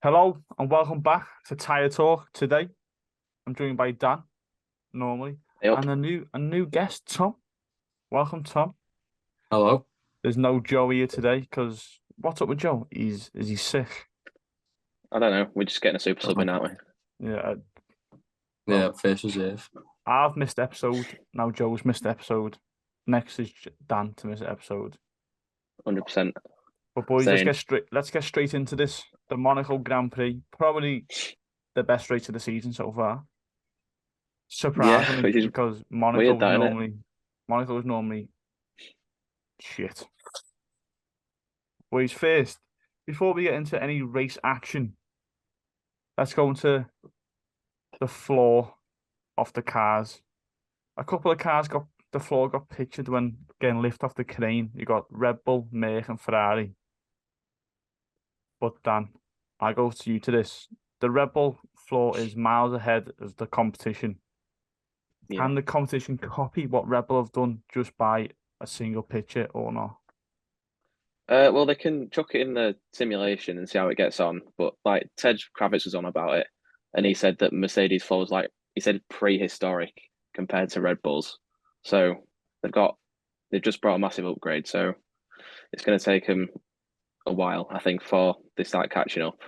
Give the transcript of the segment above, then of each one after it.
Hello and welcome back to Tire Talk. Today, I'm joined by Dan, normally, Yep. and a new guest, Tom. Welcome, Tom. Hello. There's no Joe here today because what's up with Joe? Is he sick? I don't know. We're just getting a super Don't sub in, aren't know. we? Yeah. Yeah, Well, first reserve. I've missed episode. Now Joe's missed episode. Next is Dan to miss episode. 100%. But boys, let's Saying, get straight. Let's get straight into this. The Monaco Grand Prix, probably the best race of the season so far. yeah, Surprisingly, which is because weird, that, isn't it? Monaco is normally shit. Boys, first, before we get into any race action, let's go into the floor of the cars. A couple of cars got the floor got pictured when getting lift off the crane. You got Red Bull, Merc, and Ferrari. But Dan, I go to you to this. The Red Bull floor is miles ahead of the competition. Yeah. Can the competition copy what Red Bull have done just by a single picture or not? Well, they can chuck it in the simulation and see how it gets on. But like Ted Kravitz was on about it, and he said that Mercedes floor was like he said prehistoric compared to Red Bulls. So they've just brought a massive upgrade. So it's going to take them a while, I think, for they start catching up.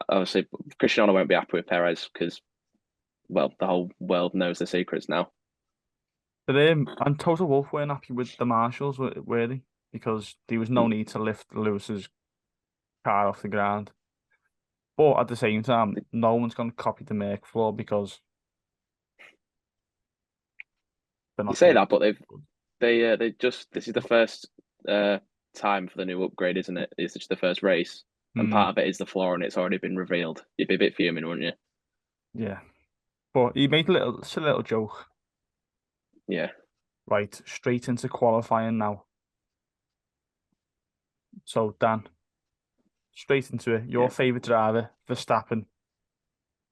Obviously, Cristiano won't be happy with Perez because well, the whole world knows the secrets now. But and Total Wolf weren't happy with the marshals, were they? Because there was no need to lift Lewis's car off the ground. But at the same time, no one's going to copy the Merc floor because they're You not say going that, but to. they just this is the first time for the new upgrade, isn't it? It's just the first race, and Hmm, part of it is the floor, and it's already been revealed. You'd be a bit fuming, wouldn't you? yeah. But he made a little joke. Yeah, Right, straight into qualifying now. So, Dan, straight into it. Your yeah. favourite driver, Verstappen,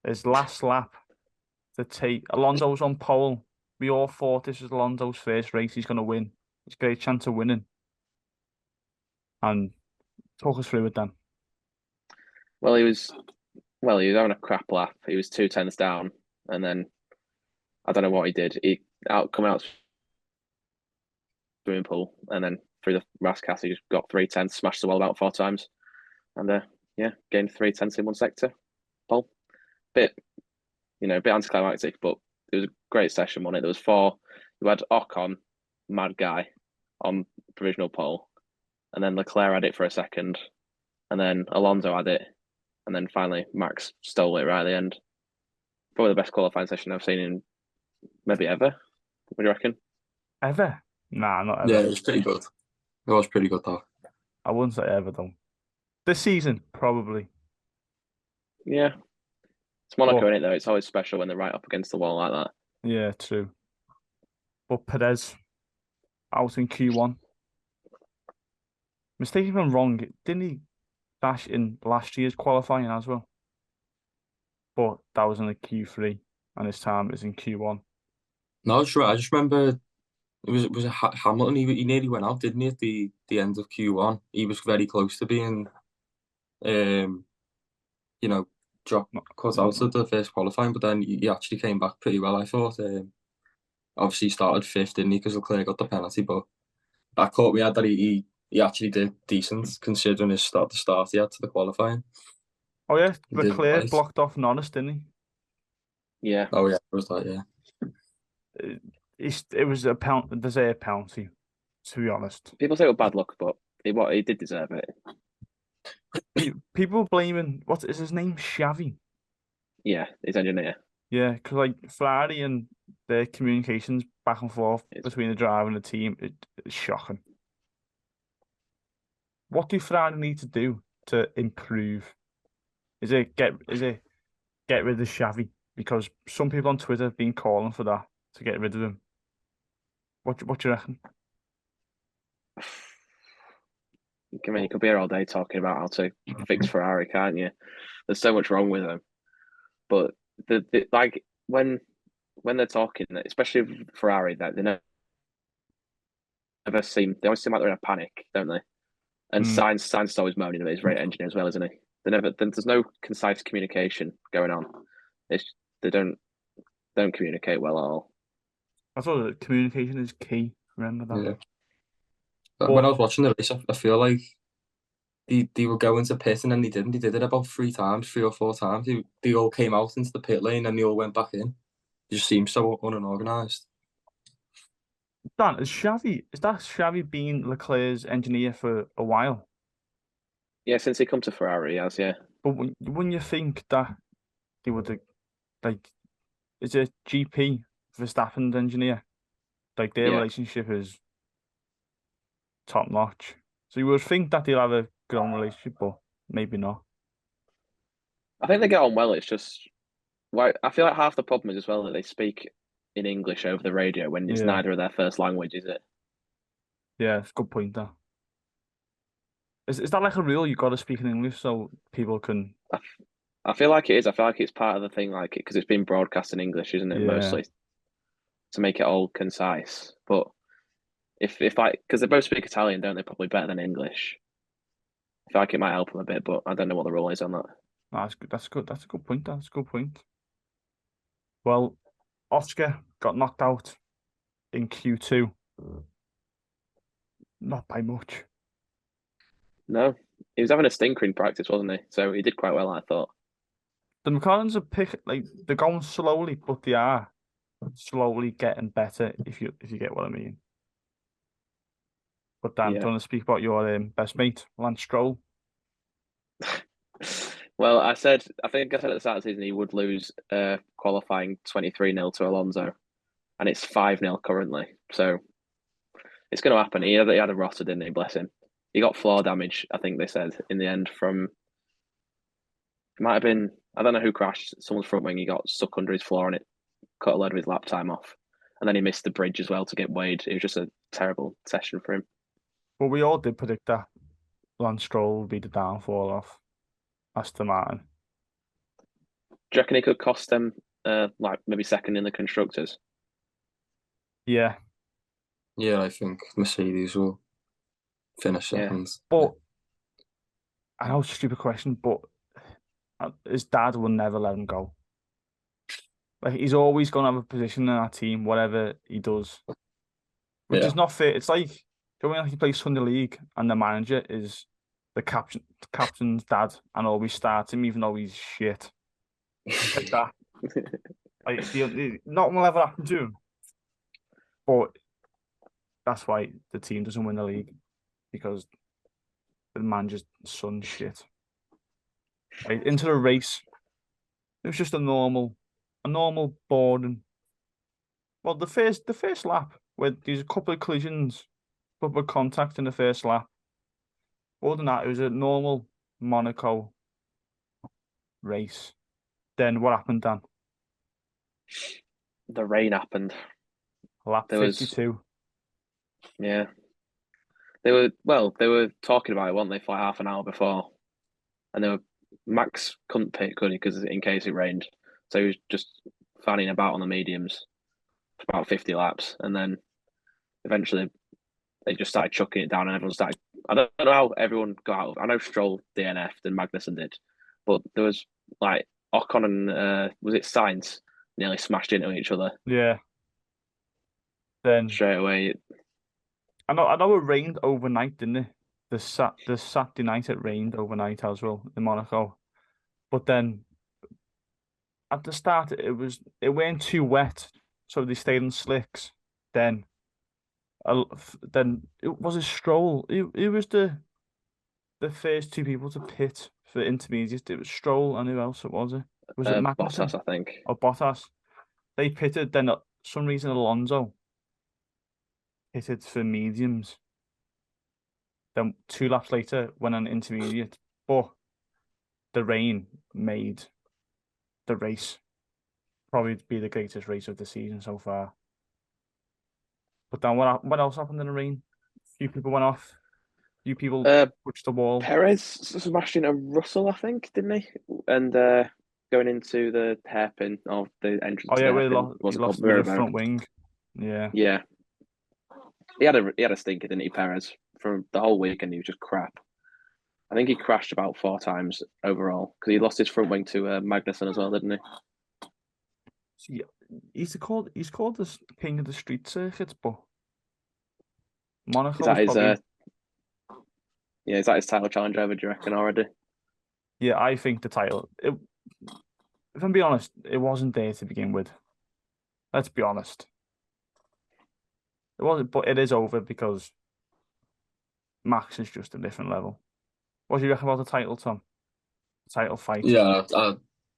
his last lap to take. Alonso's on pole. We all thought this was Alonso's first race. He's going to win. He's got a great chance of winning. And talk us through it, Dan. Well, he was having a crap lap. He was 2 tenths down, and then I don't know what he did. He out coming out swimming pool, and then through the rascas, he just got 3 tenths, smashed the wall about 4 times, and yeah, gained 3 tenths in one sector. Pole. Bit a bit anticlimactic, but it was a great session, wasn't it? There was four. You had Ocon, mad guy, on provisional pole, and then Leclerc had it for a second, and then Alonso had it, and then finally Max stole it right at the end. Probably the best qualifying session I've seen in maybe ever. What do you reckon? Ever? Nah, not Yeah, ever. it was pretty good. It was pretty good though. I wouldn't say ever, though. This season, probably. Yeah, it's Monaco But, in it though. It's always special when they're right up against the wall like that. yeah, true. But Perez, out in Q1. Mistake if I'm wrong, didn't he dash in last year's qualifying as well? But that was in the Q3, and this time it's in Q1. No, that's right. I just remember it was a Hamilton. He nearly went out, didn't he? At the end of Q1, he was very close to being um you know dropped Not, cut out of the first qualifying, but then he actually came back pretty well. I thought. Obviously, he started fifth, didn't he? Because Leclerc got the penalty, but that caught me out that he actually did decent considering the start he had to the qualifying. oh, yeah, He did Leclerc right. blocked off Norris, didn't Yeah, Oh yeah, it was that. Yeah. he? It was a deserved penalty, to be honest. people say it was bad luck, but he did deserve it. People blaming, what is his name? Xavi. Yeah, his engineer. Yeah, because like Ferrari and their communications back and forth It's between the driver and the team, it's shocking. What do Ferrari need to do to improve? Is it get rid of Xavi? Because some people on Twitter have been calling for that to get rid of him. What do you reckon? I mean, you could be here all day talking about how to fix Ferrari, can't you? There's so much wrong with them. But like when they're talking, especially with Ferrari, that they always seem like they're in a panic, don't they? And Hmm. Sainz is always moaning about his rate engineer as well, isn't he? There's no concise communication going on. They don't communicate well at all. I thought that communication is key. Remember that. Yeah. But when I was watching the race, I feel like they were going to pit and then they didn't. They did it about 3 or 4 times. They all came out into the pit lane and they all went back in. It just seems so unorganised. Dan, is that Xavi been Leclerc's engineer for a while? Yeah, since he come to Ferrari, yes, yeah. But when you think that they would like, is it GP Verstappen's engineer? Like their Yeah. relationship is top notch. So you would think that they'll have a good on relationship, but maybe not. I think they get on well. It's just I feel like half the problem is as well that they speak in English over the radio when it's Yeah. neither of their first language, is it? Yeah, it's a good point there. Is that like a rule? You got to speak in English so people can. I feel like it is. I feel like it's part of the thing, like because it's been broadcast in English, isn't it? Yeah. Mostly to make it all concise. But if because they both speak Italian, don't they? Probably better than English. I feel like it might help them a bit, but I don't know what the rule is on that. No, that's good. That's good. That's a good point. That's a good point. Well, Oscar got knocked out in Q2. Not by much. No, he was having a stinker in practice, wasn't he? So he did quite well, I thought. The McLarens are they're going slowly, but they are slowly getting better. If you get what I mean. But Dan, do you want to speak about your best mate, Lance Stroll? Well, I think I said at the start of the season he would lose qualifying 23-0 to Alonso, and it's 5-0 currently. So it's going to happen. He had a rotter, didn't he? Bless him. He got floor damage, I think they said, in the end from... It might have been... I don't know who crashed. Someone's front wing, he got stuck under his floor and it cut a load of his lap time off. And then he missed the bridge as well to get weighed. It was just a terrible session for him. Well, we all did predict that Lance Stroll would be the downfall of Aston Martin. Do you reckon he could cost them like maybe second in the constructors? Yeah. Yeah, I think Mercedes will finish second. But I know it's a stupid question, but his dad will never let him go. Like he's always going to have a position in our team, whatever he does, which is not fair. It's like when he plays Sunday League and the manager is the captain's dad and always starts him, even though he's shit. Like that. Like nothing will ever happen to him. But that's why the team doesn't win the league because the manager's son's shit. Right, into the race, it was just a normal boring. Well, the first lap where there's a couple of collisions, couple of contact in the first lap. Other than that, it was a normal Monaco race. Then what happened, Dan? The rain happened. Lap 52. Yeah. They were talking about it, weren't they, for like half an hour before. And Max couldn't pit, could he, because in case it rained. So he was just fanning about on the mediums for about 50 laps. And then eventually they just started chucking it down and everyone started... I don't know how everyone got out. I know Stroll DNF'd and Magnussen did. But there was like Ocon and was it Sainz nearly smashed into each other. Yeah. Then straight away. I know it rained overnight, didn't it? The Saturday night it rained overnight as well in Monaco. But then at the start it weren't too wet, so they stayed on slicks. Then it was a Stroll. It was the first two people to pit for intermediate. It was Stroll and who else was it? Was it Magnussen? Bottas, I think. Or Bottas. They pitted. Then for some reason Alonso pitted for mediums. Then 2 laps later went on intermediate. But the rain made the race probably be the greatest race of the season so far. But then what else happened in the rain? A few people went off. A few people touched the wall. Perez smashed into Russell, I think, didn't he? And going into the hairpin of the entrance. Oh yeah, he lost the front wing. Yeah. Yeah. He had a stinker, didn't he, Perez? From the whole weekend, he was just crap. I think he crashed about 4 times overall because he lost his front wing to Magnussen as well, didn't he? See, he's called the king of the street circuits, but Is Monaco that is his? probably. Is that his title challenge over? Do you reckon already? Yeah, I think the title. If I'm being honest, it wasn't there to begin with. Let's be honest. It wasn't, but it is over because Max is just a different level. What do you reckon about the title, Tom? Title fight. Yeah,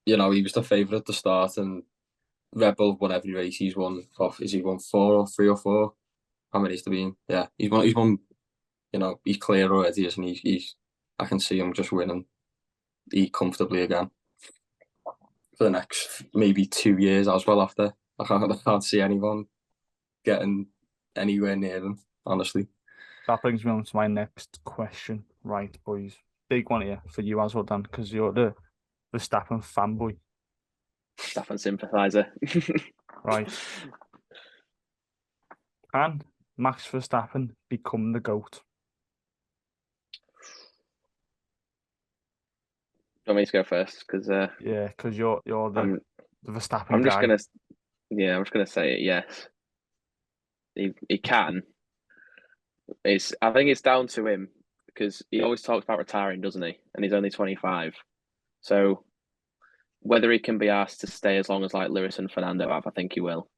he was the favourite at the start, and Red Bull won every race. He's won. Is he won 3 or 4? How many's there been? Yeah, he's won. He's won. He's clear already, isn't he? I can see him just winning comfortably again for the next maybe 2 years as well. After I can't see anyone getting anywhere near him, honestly. That brings me on to my next question. Right, boys. Big one here for you as well, Dan, because you're the Verstappen fanboy. Verstappen sympathiser. Right. Can Max Verstappen become the GOAT? Do you want me to go first? Because Yeah, because you're I'm the Verstappen I'm just guy. I'm just gonna say it. Yes, he can. I think it's down to him because he always talks about retiring, doesn't he? And he's only 25. So whether he can be asked to stay as long as like Lewis and Fernando have, I think he will.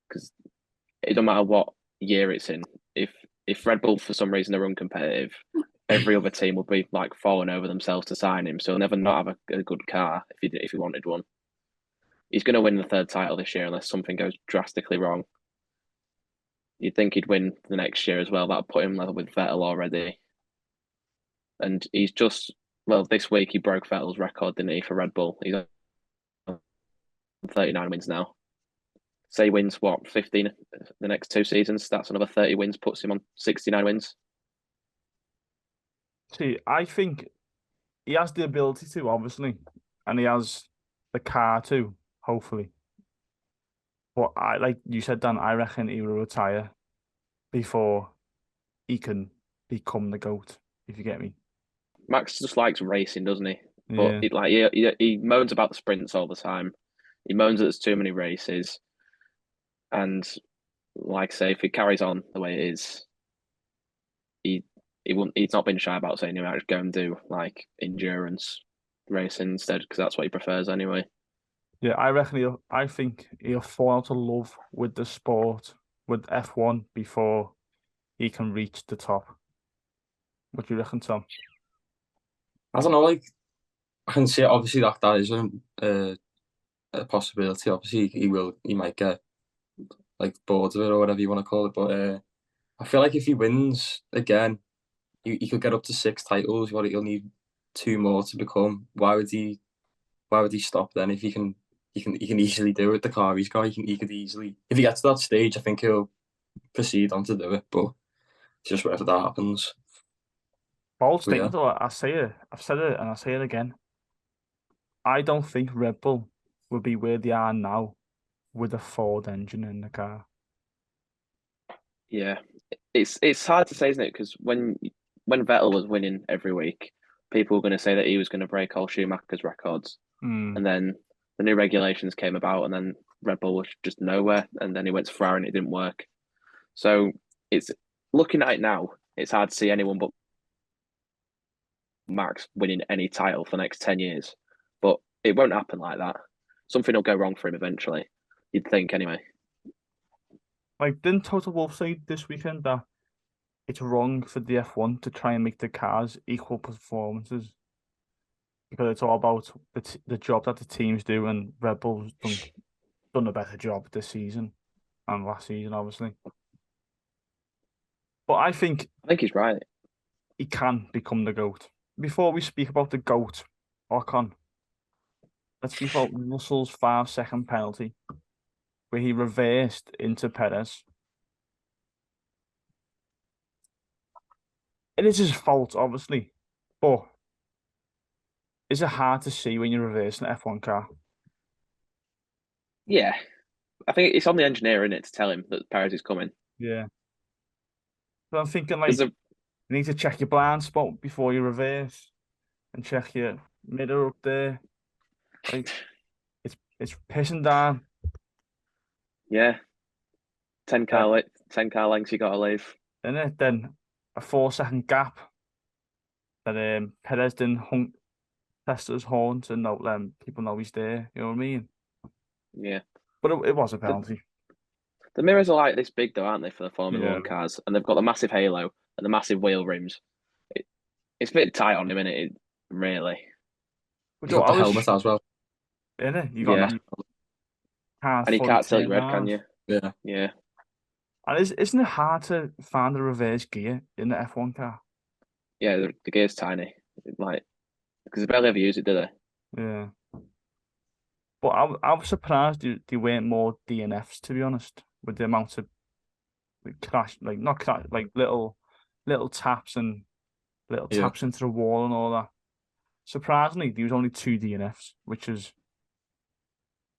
Because it don't matter what year it's in. If Red Bull for some reason are uncompetitive, every other team will be like falling over themselves to sign him. So he'll never not have a good car if he wanted one. He's going to win the third title this year unless something goes drastically wrong. You'd think he'd win the next year as well. That'll put him level with Vettel already. And he's just, this week he broke Vettel's record, didn't he, for Red Bull? He's on 39 wins now. Say he wins, 15 the next 2 seasons? That's another 30 wins, puts him on 69 wins. See, I think he has the ability to, obviously, and he has the car to, hopefully. But like you said, Dan, I reckon he will retire before he can become the GOAT, if you get me. Max just likes racing, doesn't he? But Yeah. he moans about the sprints all the time. He moans that there's too many races. And like I say, if he carries on the way it is, he's not been shy about saying he might just go and do like endurance racing instead because that's what he prefers anyway. Yeah, I think he'll fall out of love with the sport, with F1 before he can reach the top. What do you reckon, Tom? I don't know. Like I can see it, obviously that isn't a possibility. Obviously, he might get like bored of it or whatever you want to call it. But I feel like if he wins again, he could get up to 6 titles. He'll need 2 more to become. Why would he? Why would he stop then? If he can easily do it. The car he's got, he could easily. If he gets to that stage, I think he'll proceed on to do it. But it's just whatever that happens. Bold But yeah, statement, though. I say it. I've said it, and I say it again. I don't think Red Bull will be where they are now with a Ford engine in the car. Yeah, it's hard to say, isn't it? Because when Vettel was winning every week, people were going to say that he was going to break all Schumacher's records, Mm. and then the new regulations came about, and then Red Bull was just nowhere, and then he went to Ferrari and it didn't work. So it's looking at it now, it's hard to see anyone but Max winning any title for the next 10 years, but it won't happen like that. Something will go wrong for him eventually. You'd think anyway. Like, didn't Toto Wolff say this weekend that it's wrong for the F1 to try and make the cars equal performances because it's all about the job that the teams do, and Red Bull's done a better job this season and last season, obviously. But I think I think he's right. he can become the GOAT. Before we speak about the GOAT, Ocon, let's speak about Russell's 5-second penalty where he reversed into Perez. It is his fault, obviously, but is it hard to see when you're reversing an F1 car? Yeah, I think it's on the engineer in it to tell him that Perez is coming. Yeah. But I'm thinking Because like You need to check your blind spot before you reverse, and check your mirror up there. Like it's pissing down, Yeah, 10 uh, car 10 car lengths you gotta leave. isn't it? Then a 4 second gap that Perez didn't test his horn to know let people know he's there. You know what I mean? Yeah. But it was a The, penalty. the mirrors are like this big though, aren't they, for the Formula Yeah. One cars? And they've got the massive halo and the massive wheel rims. It's a bit tight on him, isn't it? Really. But He's yo, got I the was helmet as well. in it. Yeah. You can't And you fully can't tilt turn your head, can around. you? Yeah. Yeah. And isn't it hard to find a reverse gear in the F1 car? Yeah, the gear's tiny. Like, because they barely ever use it, do they? Yeah. But I was surprised there weren't more DNFs, to be honest, with the amount of crash, like not crash, like little taps and little Yeah. taps into the wall and all that. Surprisingly, there was only 2 DNFs, which is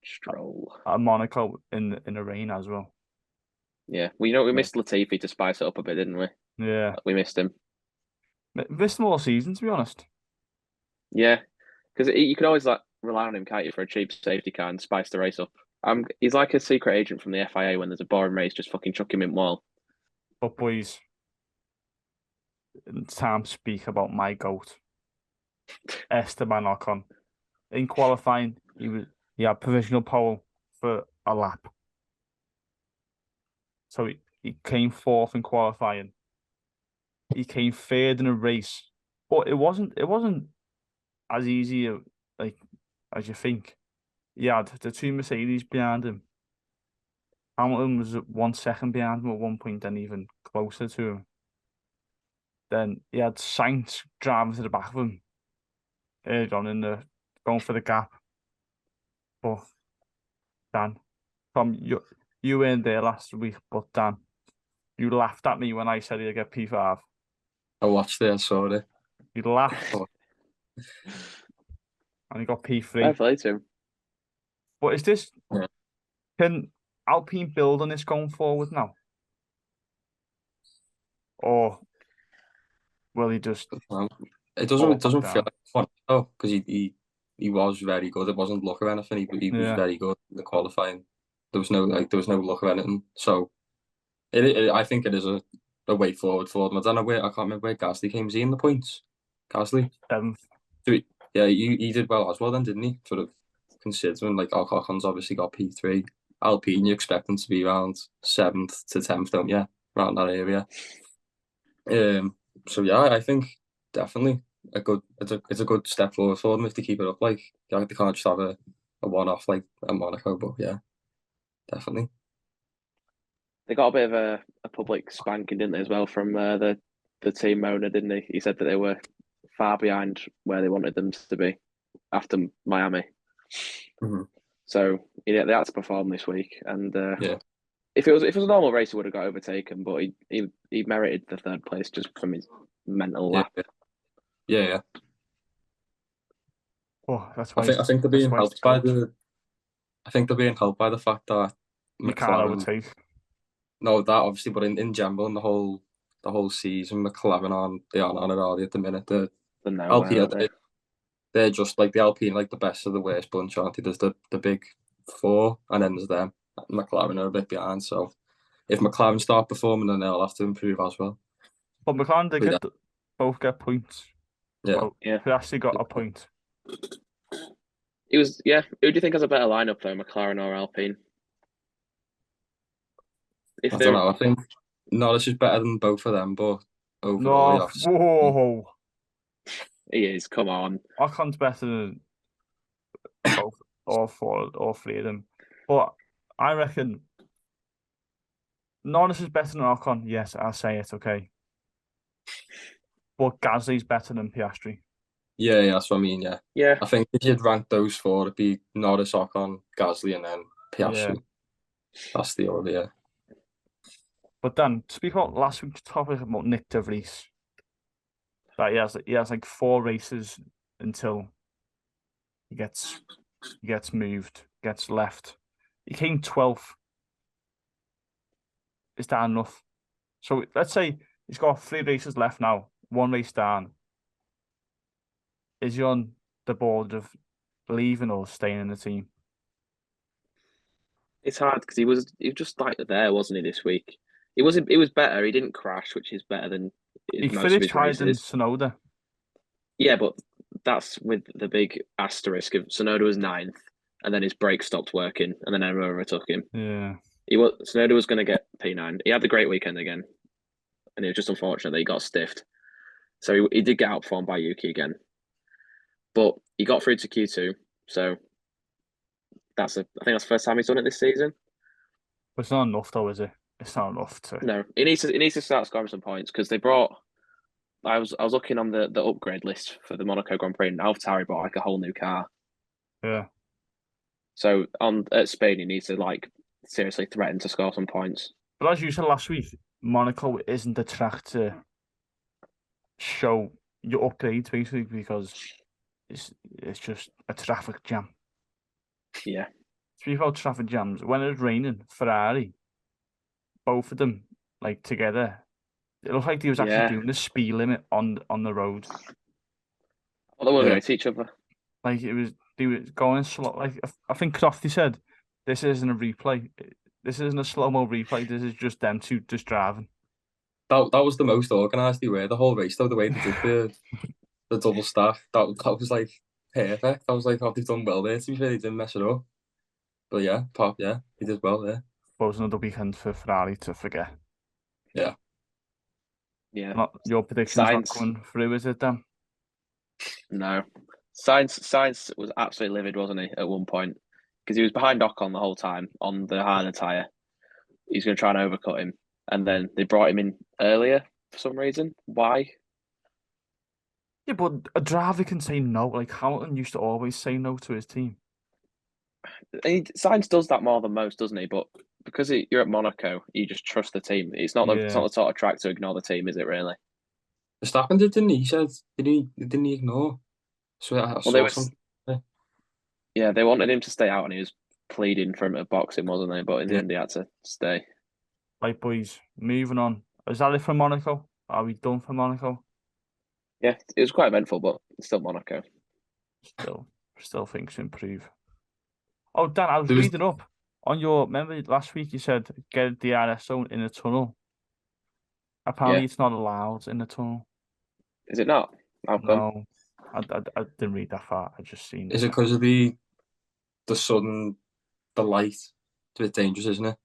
Stroll. at Monaco in the rain as well. Yeah. Well, you know, we Yeah. missed Latifi to spice it up a bit, didn't we? Yeah. We missed him. Missed them all season, to be honest. Yeah. Because you can always like rely on him, can't you, for a cheap safety car and spice the race up. He's like a secret agent from the FIA when there's a boring race, just fucking chuck him in wall. But boys, it's time to speak about my goat, Esteban Ocon. In qualifying, he had provisional pole for a lap. So he came fourth in qualifying. He came third in a race. But it wasn't as easy like as you think. He had the 2 Mercedes behind him. Hamilton was 1 second behind him at one point and even closer to him. Then he had Sainz driving to the back of him early on going for the gap. But Dan, Tom, you weren't there last week, but Dan, you laughed at me when I said he'd get P5. I watched it, I saw it. You laughed Oh. and he got P3. Fair play to him. But is this Yeah. can Alpine build on this going forward now? Or will he just Well, it fall doesn't back feel down? like fun though, because he was very good. It wasn't luck or anything. He was Yeah. very good in the qualifying. There was no luck or anything. So I think it is a way forward for them. I don't know where I can't remember where Gasly came. Was he in the points? Gasly? 7th. So yeah, he did well as well then, didn't he? Sort of considering like Ocon's obviously got P3. Alpine, you expect them to be around 7th to 10th, don't you? Around that area. So yeah, I think definitely it's a good step forward for them if they keep it up. Like they can't just have a one-off like a Monaco, but yeah, definitely. They got a bit of a public spanking, didn't they, as well, from the team owner, didn't he? He said that they were far behind where they wanted them to be after Miami. Mm-hmm. So yeah, they had to perform this week, and Yeah, if it was a normal race, he would have got overtaken, but he merited the third place just from his mental yeah, lap. yeah. Oh, that's I why think they're that's being why helped by the fact that you can't McLaren. overtake. No, that obviously, but in general, in the whole season, McLaren they aren't on it already at the minute. The They're nowhere, Alpine, aren't they? they're just like the Alpine, like the best of the worst bunch, aren't they? There's the big four, and then there's them. McLaren are a bit behind, so if McLaren start performing, then they'll have to improve as well. But McLaren did But yeah, both get points. yeah. Well, Yeah. Piastri got a point. It was, yeah. Who do you think has a better lineup though, McLaren or Alpine? If I don't they're know. I think Norris is better than both of them, but overall, No, you have to say whoa, he is, come on. Ocon's better than both, all three of them. But I reckon Norris is better than Ocon. Yes, I'll say it. Okay, but Gasly's better than Piastri. yeah, that's what I mean. Yeah, Yeah. I think if you'd rank those four, it'd be Norris, Ocon, Gasly, and then Piastri. Yeah. That's the order. Yeah. But then, speak about last week's topic about Nick De Vries. That he has like 4 races until he gets moved, gets left. He came 12th. Is that enough? So let's say He's got 3 races left now, 1 race down. Is he on the board of leaving or staying in the team? It's hard because he was just like there, wasn't he, this week? It was better. He didn't crash, which is better than He most of finished his higher than races. Sonoda. Yeah, but that's with the big asterisk of Sonoda was ninth, and then his brake stopped working, and then Emma overtook him. Yeah. Sonoda was going to get P9. He had the great weekend again, and it was just unfortunate that he got stiffed. So he did get outperformed by Yuki again, but he got through to Q2. So I think that's the first time he's done it this season. But it's not enough though, is it? It's not enough to. No, he needs to start scoring some points because they brought. I was looking on the upgrade list for the Monaco Grand Prix, and AlphaTauri bought like a whole new car. Yeah. So at Spain, he needs to like seriously threaten to score some points. But as you said last week, Monaco isn't the track to show your upgrades basically because it's just a traffic jam. Yeah, Speaking about traffic jams, when it was raining, Ferrari, both of them like together, it looked like they was actually yeah. doing the speed limit on the road. Well, they were Yeah. going to each other. Like they were going slow. Like I think Crofty said, this isn't a replay. This isn't a slow mo replay. This is just them two just driving. That was the most organised they were the whole race though. The way they did the double stack, that was like perfect. I was like, oh, they've done well there. To be fair, they didn't mess it up. But yeah, he did well there. But it was another weekend for Ferrari to forget. Yeah. Yeah, Your prediction's not Sainz. coming through, is it, Dan? No, Science was absolutely livid, wasn't he? At one point, because he was behind Ocon the whole time on the harder tire. He's going to try and overcut him, and then they brought him in earlier for some reason. Why? Yeah, but a driver can say no. Like Hamilton used to always say no to his team. Science does that more than most, doesn't he? But because you're at Monaco, you just trust the team. It's not Yeah. the sort of track to ignore the team, is it? Really? Verstappen did, didn't he? He said, didn't he ignore? So I Well, they saw were. something. Yeah, they wanted him to stay out, and he was pleading for him to box him, wasn't they? But in the Yeah. end, he had to stay. Right, boys, moving on. Is that it for Monaco? Are we done for Monaco? Yeah, it was quite eventful, but it's still Monaco. Still things to improve. Oh, Dan, I was There was reading up on your. Remember last week you said get the DRS zone in the tunnel. Apparently, Yeah, it's not allowed in the tunnel. is it not? How come? No, I didn't read that far. I just seen Is it. it because of the the light? It's a bit dangerous, isn't it?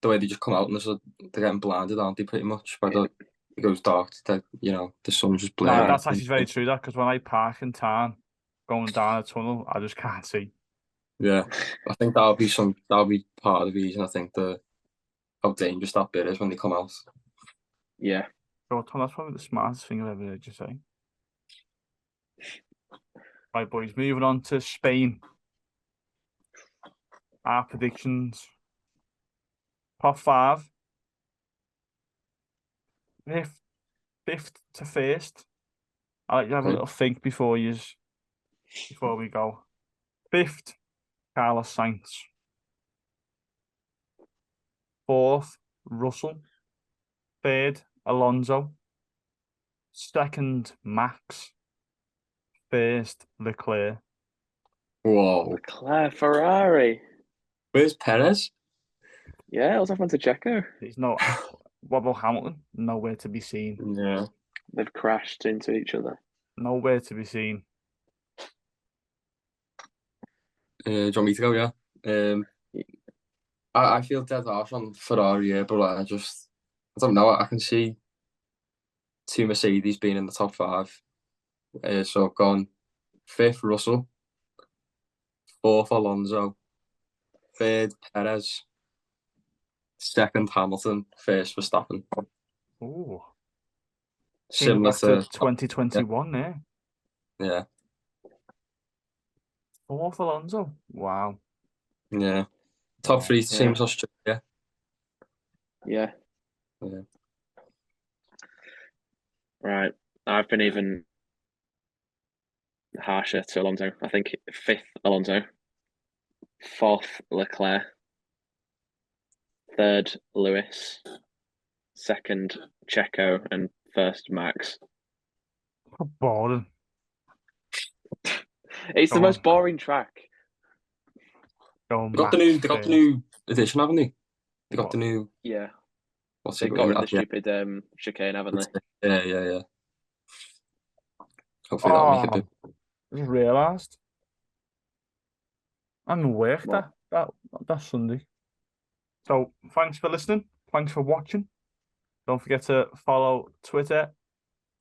The way they just come out and they're getting blinded, aren't they? Pretty much by it goes dark. The sun just No, blaring. that's actually very true. That because when I park in town, going down a tunnel, I just can't see. Yeah, I think that'll be part of the reason. I think how dangerous that bit is when they come out. Yeah, So Tom, that's probably the smartest thing I've ever heard you say. Right, boys, moving on to Spain. Our predictions. Top 5. Fifth to first. I like to have a Okay. little think before we go. Fifth, Carlos Sainz. Fourth, Russell. Third, Alonso. Second, Max. First, Leclerc. Whoa, Leclerc, Ferrari. where's Perez? Yeah, what's happened to Checo? There's no. What about Hamilton? Nowhere to be seen. Yeah. They've crashed into each other. Nowhere to be seen. Do you want me to go? Yeah. I feel dead harsh on Ferrari, yeah, but I don't know. I can see 2 Mercedes being in the top 5. So I've gone 5th Russell, 4th Alonso, 3rd Perez, 2nd Hamilton, 1st Verstappen. Ooh. Similar Back to to 2021 there. yeah, Fourth Alonso. Wow. yeah. Top 3 is the same Yeah. as Australia. Yeah. Yeah. Right. I've been even harsher to Alonso. I think 5th Alonso, 4th Leclerc, 3rd Lewis, second Checo, and first Max. Boring. It's the Go most on. boring track. Go They got the Max new first. edition, haven't they? They got What? the new Yeah, what's they it? got rid of the Yeah, stupid chicane, haven't they? yeah. Hopefully that'll make it Oh, big. I just realised. I'm in work What? that Sunday. So thanks for listening. Thanks for watching. Don't forget to follow Twitter,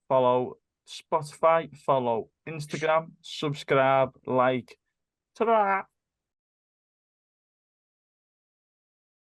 follow Spotify, follow Instagram, subscribe, like. Ta-da!